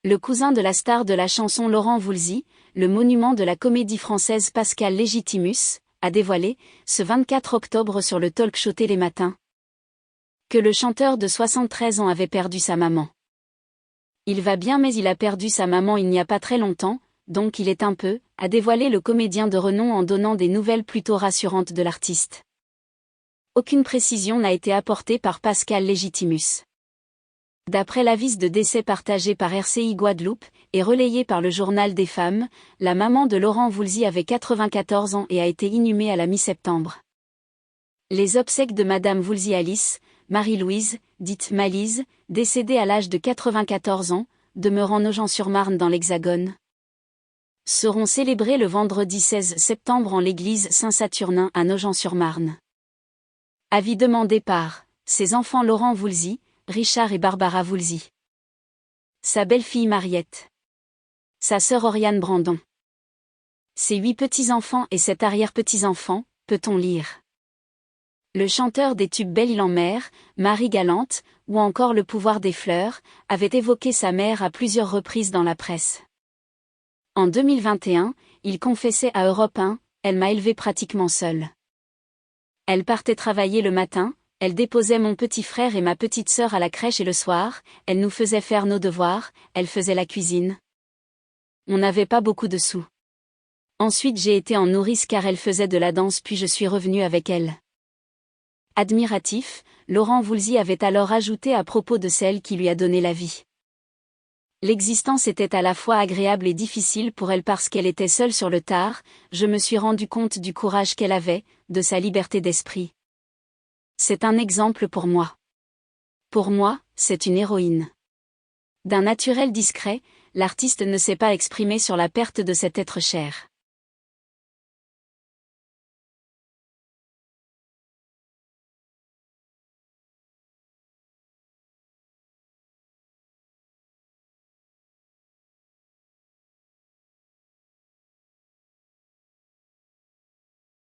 Le cousin de la star de la chanson Laurent Voulzy, le monument de la comédie française Pascal Légitimus, a dévoilé, ce 24 octobre sur le talk-show Télématin, que le chanteur de 73 ans avait perdu sa maman. Il va bien mais il a perdu sa maman il n'y a pas très longtemps, donc il est un peu, a dévoilé le comédien de renom en donnant des nouvelles plutôt rassurantes de l'artiste. Aucune précision n'a été apportée par Pascal Légitimus. D'après l'avis de décès partagé par RCI Guadeloupe, et relayé par le Journal des Femmes, la maman de Laurent Voulzy avait 94 ans et a été inhumée à la mi-septembre. Les obsèques de Madame Voulzy Alice, Marie-Louise, dite Malise, décédée à l'âge de 94 ans, demeurant Nogent-sur-Marne dans l'Hexagone, seront célébrées le vendredi 16 septembre en l'église Saint-Saturnin à Nogent-sur-Marne. Avis demandé par ses enfants Laurent Voulzy, Richard et Barbara Voulzy. Sa belle-fille Mariette. Sa sœur Oriane Brandon. Ses 8 petits-enfants et 7 arrière-petits-enfants, peut-on lire. Le chanteur des tubes Belle-Île en mer, Marie Galante, ou encore Le pouvoir des fleurs, avait évoqué sa mère à plusieurs reprises dans la presse. En 2021, il confessait à Europe 1, « Elle m'a élevé pratiquement seule. Elle partait travailler le matin, elle déposait mon petit frère et ma petite sœur à la crèche et le soir, elle nous faisait faire nos devoirs, elle faisait la cuisine. On n'avait pas beaucoup de sous. Ensuite j'ai été en nourrice car elle faisait de la danse puis je suis revenu avec elle. » Admiratif, Laurent Voulzy avait alors ajouté à propos de celle qui lui a donné la vie. L'existence était à la fois agréable et difficile pour elle parce qu'elle était seule sur le tard, je me suis rendu compte du courage qu'elle avait, de sa liberté d'esprit. C'est un exemple pour moi. Pour moi, c'est une héroïne. D'un naturel discret, l'artiste ne s'est pas exprimé sur la perte de cet être cher.